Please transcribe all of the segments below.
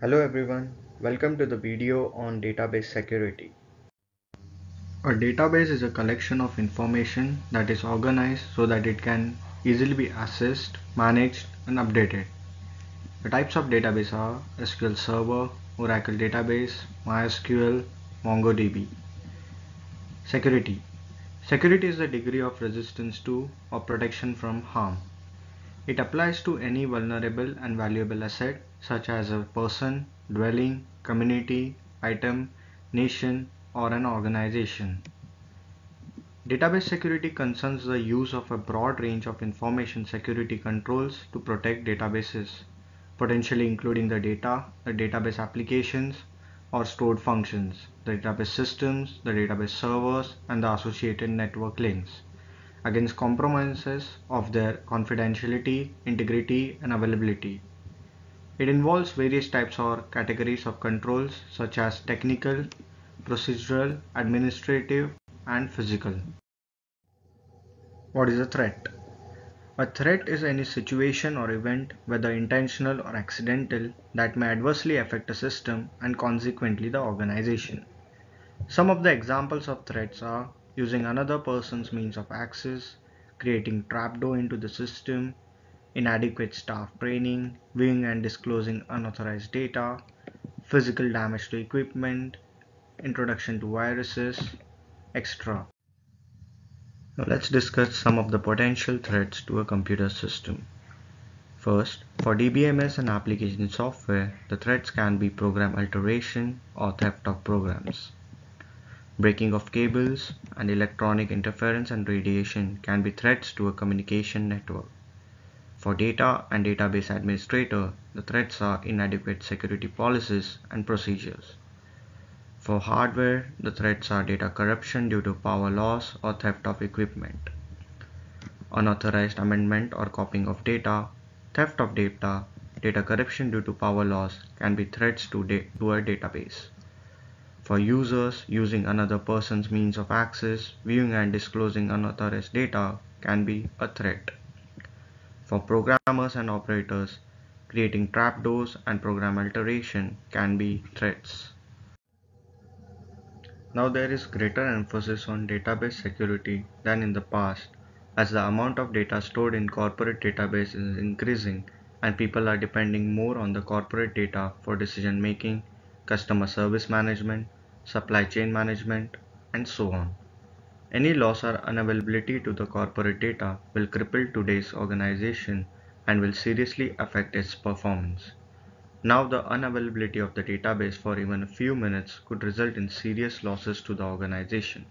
Hello everyone, welcome to the video on database security. A database is a collection of information that is organized so that it can easily be accessed, managed and updated. The types of database are SQL Server, Oracle Database, MySQL, MongoDB. Security. Security is the degree of resistance to or protection from harm. It applies to any vulnerable and valuable asset such as a person, dwelling, community, item, nation, or an organization. Database security concerns the use of a broad range of information security controls to protect databases, potentially including the data, the database applications, or stored functions, the database systems, the database servers, and the associated network links, against compromises of their confidentiality, integrity, and availability. It involves various types or categories of controls such as technical, procedural, administrative, and physical. What is a threat? A threat is any situation or event, whether intentional or accidental, that may adversely affect a system and consequently the organization. Some of the examples of threats are using another person's means of access, creating trapdoor into the system, inadequate staff training, viewing and disclosing unauthorized data, physical damage to equipment, introduction to viruses, etc. Now let's discuss some of the potential threats to a computer system. First, for DBMS and application software, the threats can be program alteration or theft of programs. Breaking of cables and electronic interference and radiation can be threats to a communication network. For data and database administrator, the threats are inadequate security policies and procedures. For hardware, the threats are data corruption due to power loss or theft of equipment, unauthorized amendment or copying of data, theft of data, data corruption due to power loss can be threats to a database. For users, using another person's means of access, viewing and disclosing unauthorized data can be a threat. For programmers and operators, creating trapdoors and program alteration can be threats. Now there is greater emphasis on database security than in the past, as the amount of data stored in corporate databases is increasing and people are depending more on the corporate data for decision making, customer service management, supply chain management, and so on. Any loss or unavailability to the corporate data will cripple today's organization and will seriously affect its performance. Now the unavailability of the database for even a few minutes could result in serious losses to the organization.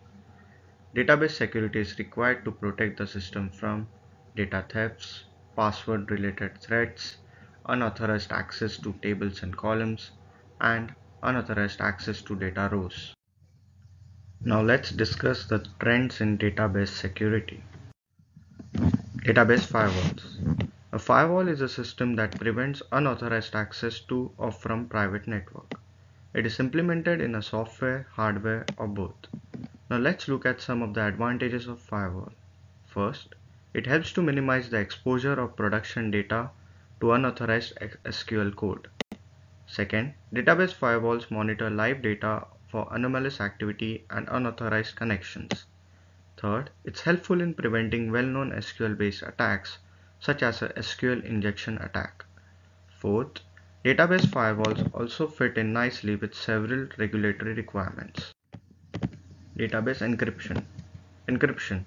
Database security is required to protect the system from data thefts, password-related threats, unauthorized access to tables and columns, and unauthorized access to data rows. Now let's discuss the trends in database security. Database firewalls. A firewall is a system that prevents unauthorized access to or from private network. It is implemented in a software, hardware, or both. Now let's look at some of the advantages of firewall. First, it helps to minimize the exposure of production data to unauthorized SQL code. Second, database firewalls monitor live data for anomalous activity and unauthorized connections. Third, it's helpful in preventing well-known SQL-based attacks such as a SQL injection attack. Fourth, database firewalls also fit in nicely with several regulatory requirements. Database encryption. Encryption.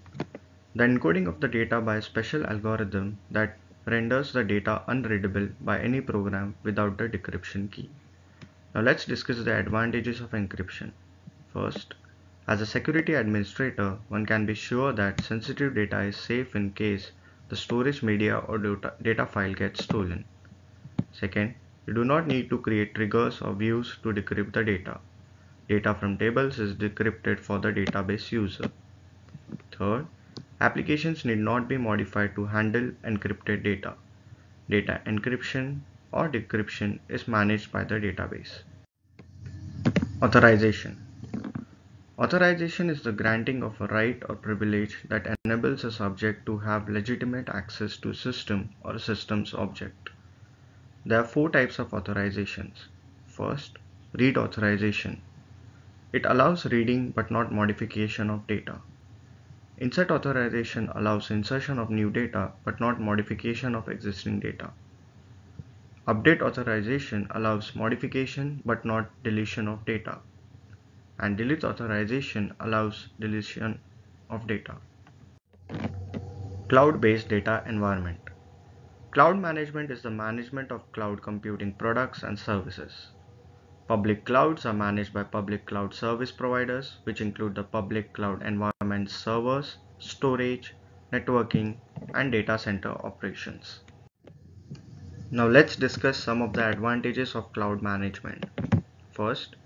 The encoding of the data by a special algorithm that renders the data unreadable by any program without the decryption key. Now let's discuss the advantages of encryption. First, as a security administrator, one can be sure that sensitive data is safe in case the storage media or data file gets stolen. Second, you do not need to create triggers or views to decrypt the data. Data from tables is decrypted for the database user. Third, applications need not be modified to handle encrypted data. Data encryption or decryption is managed by the database. Authorization. Authorization is the granting of a right or privilege that enables a subject to have legitimate access to a system or a system's object. There are four types of authorizations. First, read authorization. It allows reading but not modification of data. Insert authorization allows insertion of new data but not modification of existing data. Update authorization allows modification but not deletion of data. And delete authorization allows deletion of data. Cloud-based data environment. Cloud management is the management of cloud computing products and services. Public clouds are managed by public cloud service providers, which include the public cloud environment servers, storage, networking, and data center operations. Now let's discuss some of the advantages of cloud management. First,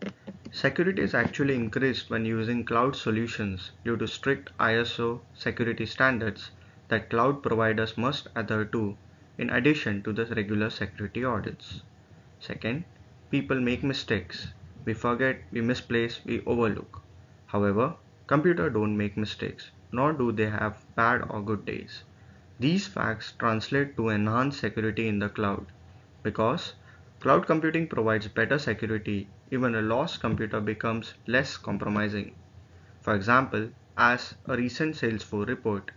security is actually increased when using cloud solutions due to strict ISO security standards that cloud providers must adhere to in addition to the regular security audits. Second, people make mistakes. We forget, we misplace, we overlook. However, computers don't make mistakes, nor do they have bad or good days. These facts translate to enhanced security in the cloud because cloud computing provides better security. Even a lost computer becomes less compromising. For example, as a recent Salesforce report,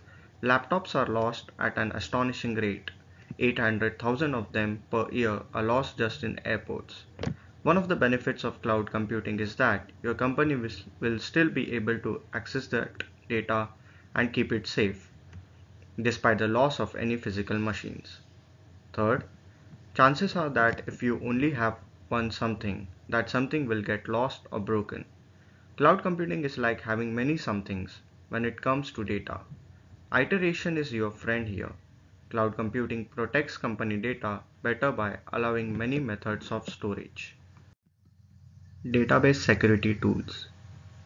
laptops are lost at an astonishing rate. 800,000 of them per year are lost just in airports. One of the benefits of cloud computing is that your company will still be able to access that data and keep it safe, despite the loss of any physical machines. Third, chances are that if you only have one something, that something will get lost or broken. Cloud computing is like having many somethings when it comes to data. Iteration is your friend here. Cloud computing protects company data better by allowing many methods of storage. Database security tools.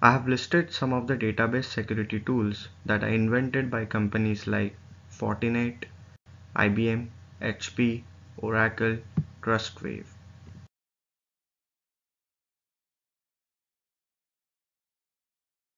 I have listed some of the database security tools that are invented by companies like Fortinet, IBM, HP, Oracle, TrustWave.